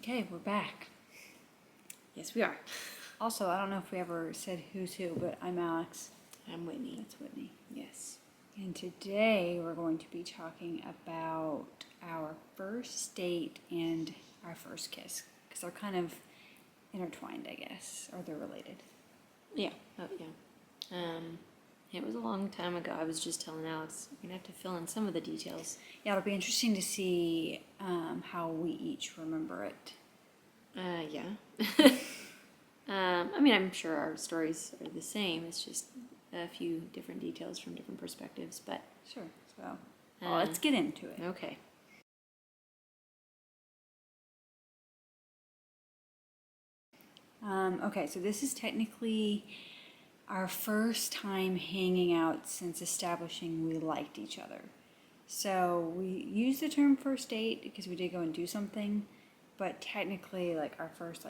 Okay, we're back. Yes, we are. Also, I don't know if we ever said who's who, but I'm Alex. I'm Whitney. That's Whitney. Yes. And today we're going to be talking about our first date and our first kiss. Because they're kind of intertwined, I guess, or they're related. Yeah. Oh, yeah. It was a long time ago. I was just telling Alex, we're going to have to fill in some of the details. Yeah, it'll be interesting to see how we each remember it. Yeah. I'm sure our stories are the same. It's just a few different details from different perspectives, but... Sure. So, let's get into it. Okay. Okay, so this is technically our first time hanging out since establishing we liked each other. So we use the term first date because we did go and do something, but technically like our first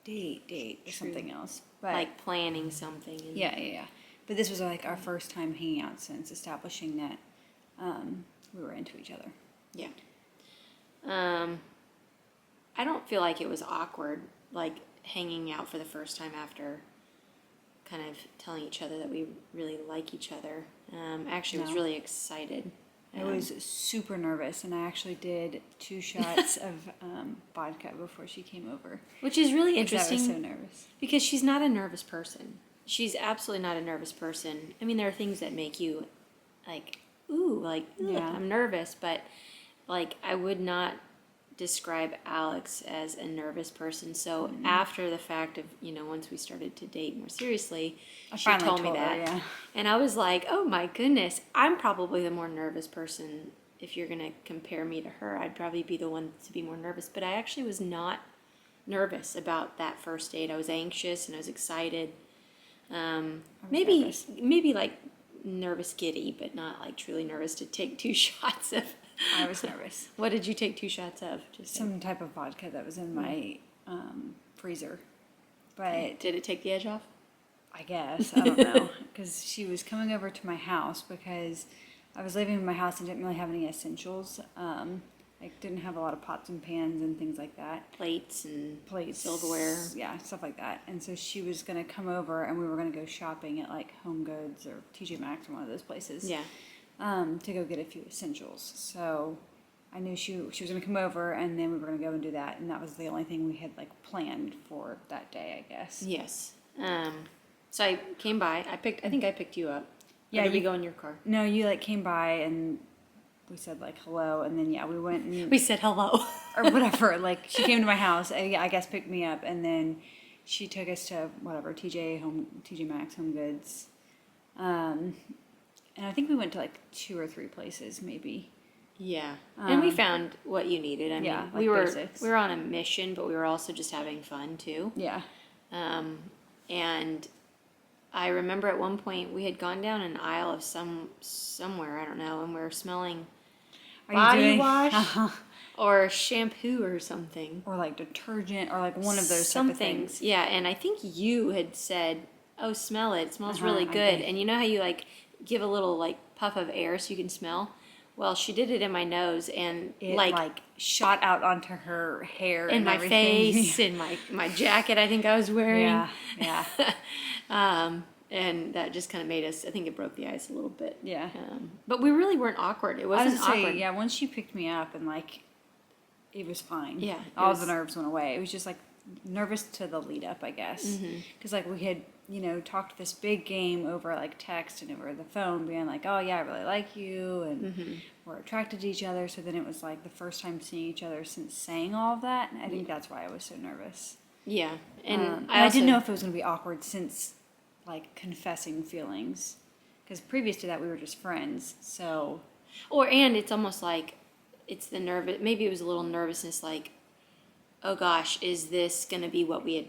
date or something else. But Like planning something. And yeah. But this was like our first time hanging out since establishing that we were into each other. Yeah. I don't feel like it was awkward, like hanging out for the first time after kind of telling each other that we really like each other. Actually, I was No. really excited. I was super nervous, and I actually did 2 shots of vodka before she came over. Which is really 'Cause interesting. I was so nervous. Because she's not a nervous person. She's absolutely not a nervous person. I mean, there are things that make you like, ooh, like, Yeah. I'm nervous, but like, I would not describe Alex as a nervous person. So after the fact of, once we started to date more seriously, she finally told me told her, that. yeah. And I was like, oh my goodness, I'm probably the more nervous person. If you're going to compare me to her, I'd probably be the one to be more nervous. But I actually was not nervous about that first date. I was anxious and I was excited. Maybe like nervous giddy, but not like truly nervous to take 2 shots of. I was nervous. What did you take 2 shots of? Just Some type of vodka that was in my freezer. But did it take the edge off? I guess, I don't know. Because she was coming over to my house because I was leaving my house and didn't really have any essentials. I didn't have a lot of pots and pans and things like that. Plates, silverware. Yeah, stuff like that. And so she was going to come over and we were going to go shopping at like Home Goods or TJ Maxx or one of those places. Yeah. To go get a few essentials. So I knew she was going to come over and then we were going to go and do that. And that was the only thing we had like planned for that day, I guess. Yes. So I came by. I think I picked you up. Yeah, Or did we go in your car? No, you like came by and we said like hello, and then we went and We said hello. or whatever. Like she came to my house, and I guess picked me up, and then she took us to whatever TJ Maxx, Home Goods, and I think we went to like 2 or 3 places maybe. Yeah. And we found what you needed. I mean, yeah, like we were basics. on a mission, but we were also just having fun too. Yeah. And I remember at one point we had gone down an aisle of somewhere, I don't know, and we were smelling body wash or shampoo or something. Or like detergent or like one of those Some type of things. Yeah, and I think you had said, "Oh, smell it. It smells really I good." did. And you know how you like give a little like puff of air so you can smell? Well, she did it in my nose and It like shot out onto her hair in and my everything. face and my jacket I think I was wearing. Yeah. And that just kind of made us, I think it broke the ice a little bit. Yeah. But we really weren't awkward. It wasn't awkward. Yeah, once she picked me up and like, it was fine. Yeah, All the nerves went away. It was just like nervous to the lead up, I guess. Because like we had, talked this big game over like text and over the phone, being like, oh yeah, I really like you, and we're attracted to each other. So then it was like the first time seeing each other since saying all of that. And I think that's why I was so nervous. Yeah. And I didn't know if it was going to be awkward since like confessing feelings. Because previous to that, we were just friends. So. And it's almost like it's the maybe it was a little nervousness like, oh gosh, is this going to be what we had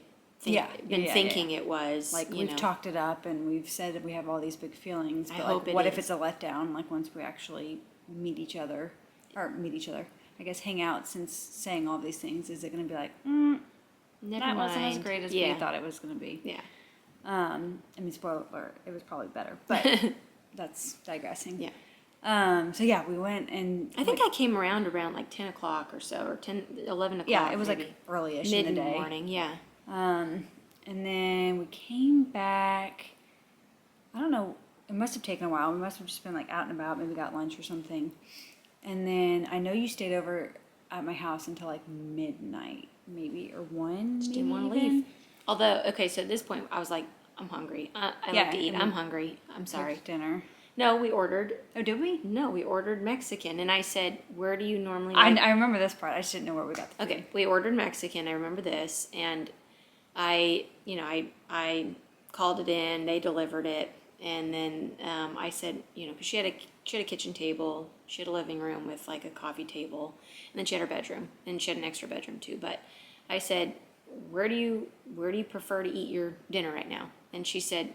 been thinking it was? Like we've talked it up and we've said that we have all these big feelings. But I hope what it if it's a letdown? Like once we actually meet each other, I guess hang out since saying all these things, is it going to be like, Never that mind. wasn't as great as we thought it was going to be? Yeah. I mean, spoiler alert, it was probably better, but that's digressing. Yeah. So yeah, we went and I think I came around like 10 o'clock or so, or 11 o'clock. yeah, it was maybe. like early-ish Mid in the day. morning, yeah. And then we came back. I don't know. It must have taken a while. We must have just been like out and about. Maybe got lunch or something. And then I know you stayed over at my house until like midnight, maybe, or 1. Just maybe didn't want to even. leave. Although, okay, so at this point, I was like, I'm hungry. I Yeah, like to eat. and we I'm hungry. I'm sorry. Cooked dinner. No, we ordered. Oh, did we? No, we ordered Mexican, and I said, "Where do you normally?" I remember this part. I just didn't know where we got the food. Okay, we ordered Mexican. I remember this, and I called it in. They delivered it, and then I said, because she had a kitchen table, she had a living room with like a coffee table, and then she had her bedroom, and she had an extra bedroom too. But I said, where do you prefer to eat your dinner right now? And she said,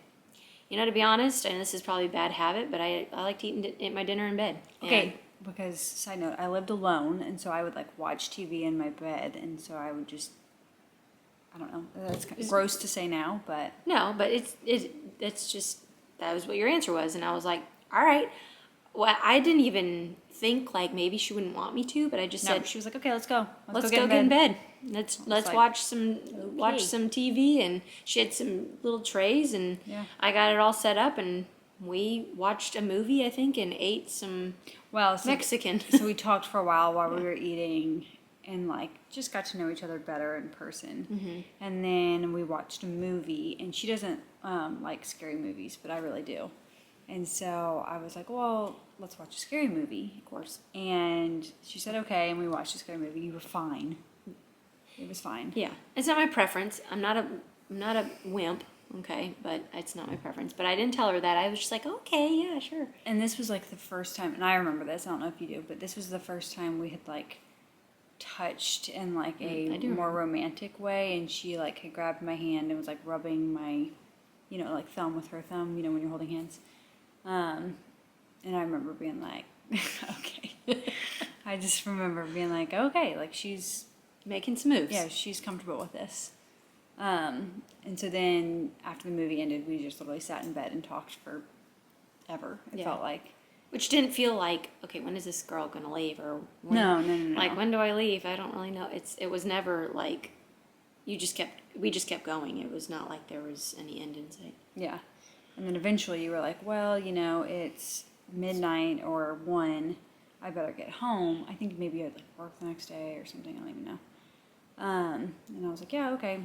to be honest, and this is probably a bad habit, but I like to eat my dinner in bed. Okay, because side note, I lived alone, and so I would like watch TV in my bed, and so I would just, I don't know, that's kind of gross to say now, but No, but it's just, that was what your answer was, and I was like, all right. Well, I didn't even think like maybe she wouldn't want me to, but I just no, said, she was like, okay, let's go. let's go get in bed. Let's like, watch some TV, and she had some little trays, and Yeah. I got it all set up, and we watched a movie, I think, and ate some Mexican. So we talked for a while we were eating, and like just got to know each other better in person. Mm-hmm. And then we watched a movie, and she doesn't like scary movies, but I really do. And so I was like, well, let's watch a scary movie. Of course. And she said, okay, and we watched a scary movie. You were fine. It was fine. Yeah, it's not my preference. I'm not a wimp, okay, but it's not my preference. But I didn't tell her that. I was just like, okay, yeah, sure. And this was like the first time, and I remember this, I don't know if you do, but this was the first time we had like touched in like a more romantic way, and she like had grabbed my hand and was like rubbing my, like thumb with her thumb, when you're holding hands. And I remember being like, okay. I just remember being like, okay, like she's making some moves. Yeah, she's comfortable with this. And so then after the movie ended, we just literally sat in bed and talked forever. It felt like. Which didn't feel like, okay, when is this girl gonna leave? Or No. Like, when do I leave? I don't really know. It was never like we just kept going. It was not like there was any end in sight. Yeah. And then eventually you were like, well, it's midnight or 1. I better get home. I think maybe you had like work the next day or something. I don't even know. And I was like, yeah, okay.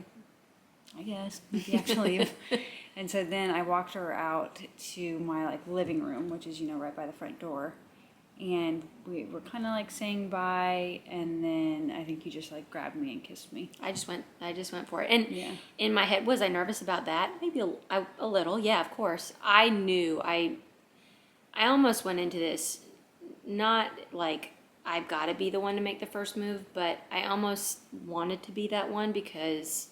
I guess. Maybe I have to leave. And so then I walked her out to my like living room, which is, right by the front door. And we were kind of like saying bye, and then I think you just like grabbed me and kissed me. I just went for it. And in my head, was I nervous about that? Maybe a little. Yeah, of course. I knew. I almost went into this not like I've got to be the one to make the first move, but I almost wanted to be that one because,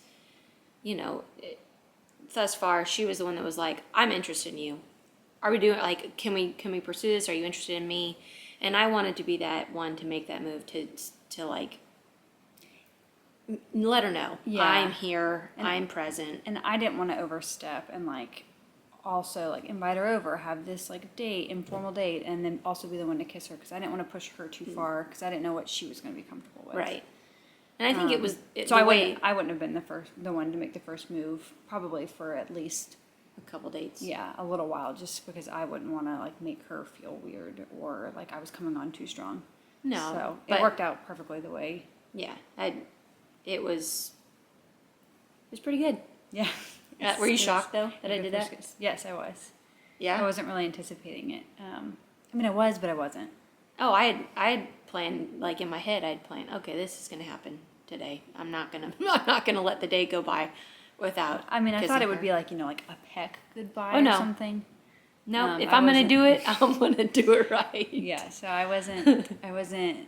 thus far she was the one that was like, I'm interested in you. Are we doing like can we pursue this? Are you interested in me? And I wanted to be that one to make that move to like let her know I'm here, and I'm present. And I didn't want to overstep and like also like invite her over, have this like informal date, and then also be the one to kiss her because I didn't want to push her too far because I didn't know what she was going to be comfortable with. Right. And I think I wouldn't have been the one to make the first move probably for at least a couple dates. Yeah, a little while, just because I wouldn't want to like make her feel weird or like I was coming on too strong. No, so it worked out perfectly the way. Yeah, it was pretty good. Yeah. Were you shocked though that I did that? Yes, I was. Yeah. I wasn't really anticipating it. I was, but I wasn't. Oh, I had planned like in my head. I'd planned. Okay, this is gonna happen today. I'm not gonna let the day go by without. I thought it would be like like a peck goodbye or something. No, if I'm gonna do it, I'm gonna do it right. Yeah, so I wasn't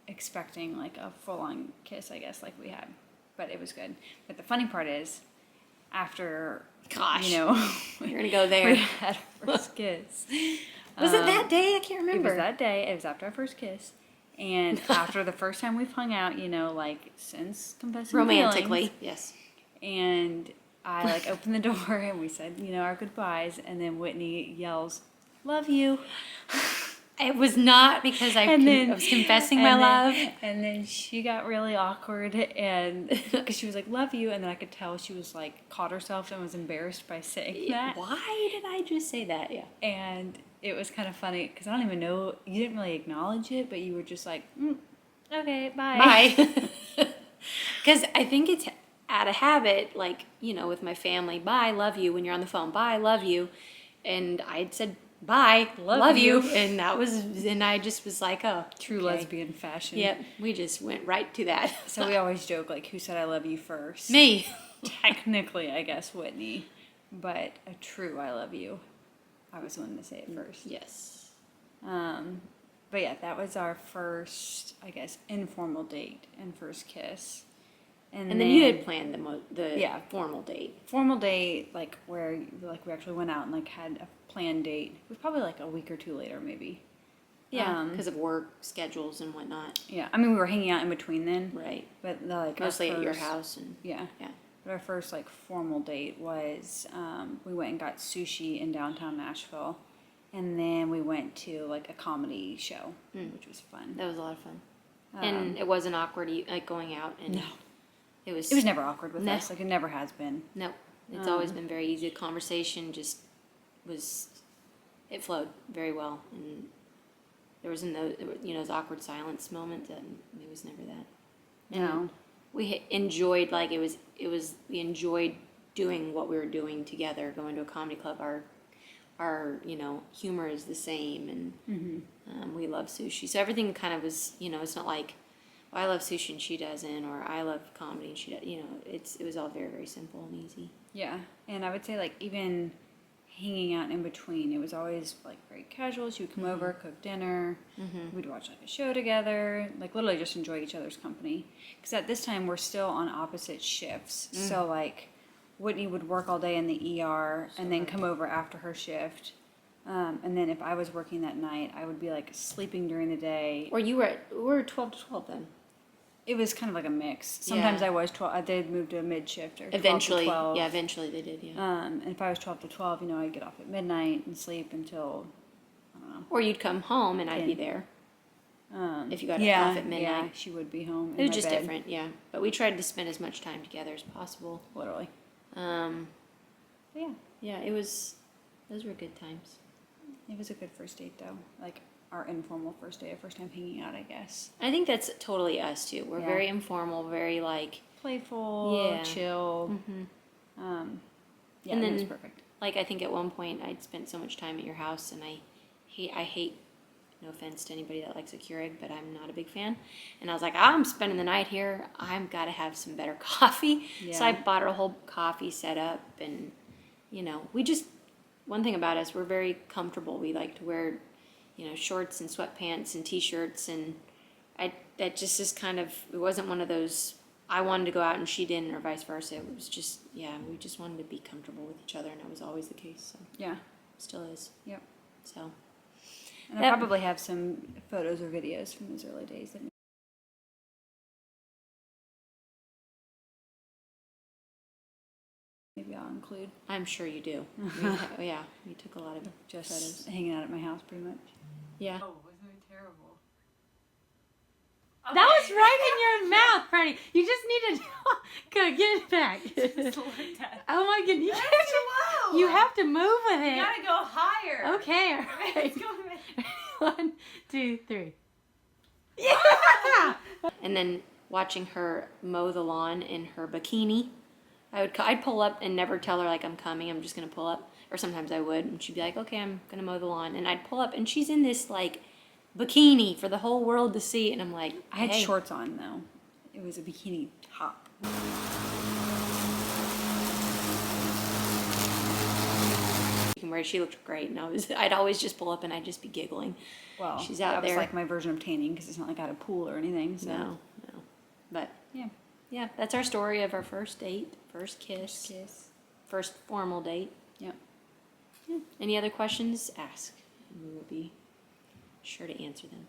expecting like a full on kiss, I guess, like we had, but it was good. But the funny part is, after you're gonna go there. We had our first kiss. Was it that day? I can't remember. It was that day. It was after our first kiss. And after the first time we've hung out, like since confessing romantically, feelings, yes. And I like opened the door and we said, our goodbyes, and then Whitney yells, "Love you." It was not because I was confessing my and love. then, and then she got really awkward, and because she was like, "Love you," and then I could tell she was like caught herself and was embarrassed by saying that. Why did I just say that? Yeah. And it was kind of funny because I don't even know, you didn't really acknowledge it, but you were just like, "Okay, bye." Bye. Because I think it's out of habit, like, you know, with my family, bye, love you, when you're on the phone, bye, love you. And I'd said, bye, love you. And I just was like, oh. True okay. lesbian fashion. Yep, we just went right to that. So we always joke, like, who said I love you first? Me. Technically, I guess, Whitney. But a true I love you. I was the one to say it first. Yes. But yeah, that was our first, I guess, informal date and first kiss. And then you had planned the formal date. Formal date, like where like we actually went out and like had a planned date. It was probably like a week or two later, maybe. Yeah, because of work schedules and whatnot. Yeah, I mean we were hanging out in between then. Right. But like mostly at your house and yeah. But our first like formal date was we went and got sushi in downtown Nashville, and then we went to like a comedy show, which was fun. That was a lot of fun, and it wasn't awkward like going out and. No. It was never awkward with us. Like it never has been. No, it's always been very easy. The conversation just was, it flowed very well, and there was those awkward silence moments, and it was never that. And No, we enjoyed we enjoyed doing what we were doing together, going to a comedy club. Our humor is the same, and we love sushi, so everything kind of was it's not like. I love sushi and she doesn't, or I love comedy and she does. It was all very, very simple and easy. yeah, and I would say like even hanging out in between, it was always like very casual. She would come over, cook dinner. We'd watch like a show together, like literally just enjoy each other's company. Because at this time we're still on opposite shifts, so like Whitney would work all day in the ER and then come over after her shift. And then if I was working that night, I would be like sleeping during the day. Or we were 12 to 12 then. It was kind of like a mix. Sometimes I was 12. I did move to a mid shift or 12 eventually, to 12. Yeah, eventually they did. Yeah. And if I was 12 to 12, I'd get off at midnight and sleep until I don't know. Or you'd come home and I'd be there. If you got off at midnight, yeah, she would be home. It was just different, yeah. But we tried to spend as much time together as possible. Literally. Yeah. Those were good times. It was a good first date though. Like our informal first date, our first time hanging out, I guess. I think that's totally us too. We're very informal, very like playful, chill. And then it was perfect. Like I think at one point I'd spent so much time at your house, and I hate. No offense to anybody that likes a Keurig, but I'm not a big fan. And I was like, I'm spending the night here. I've got to have some better coffee. Yeah. So I bought her a whole coffee setup, and we just. One thing about us, we're very comfortable. We like to wear, shorts and sweatpants and t-shirts, and that just is kind of, it wasn't one of those, I wanted to go out and she didn't, or vice versa. It was just, we just wanted to be comfortable with each other, and that was always the case. So. Yeah. Still is. Yep. So. And I probably have some photos or videos from those early days that maybe I'll include. I'm sure you do. You took a lot of just photos. Hanging out at my house pretty much. Yeah. Oh, wasn't it terrible? Okay. That was right in your mouth, Freddie. You just need to go get it back. Just like that. Oh my goodness. That's too low. You have to move with it. You gotta go higher. Okay, all right. 1, 2, 3. Yeah! And then watching her mow the lawn in her bikini. I'd pull up and never tell her like I'm coming. I'm just gonna pull up, or sometimes I would, and she'd be like, "Okay, I'm gonna mow the lawn," and I'd pull up, and she's in this like bikini for the whole world to see, and I'm like, I had shorts on though. It was a bikini top. Where she looked great, and I'd always just pull up and I'd just be giggling. Well, she's out there. That was like my version of tanning because it's not like I had a pool or anything. So. No, but yeah, that's our story of our first date, first kiss, first formal date. Yep. Yeah. Any other questions? Ask, and we will be sure to answer them.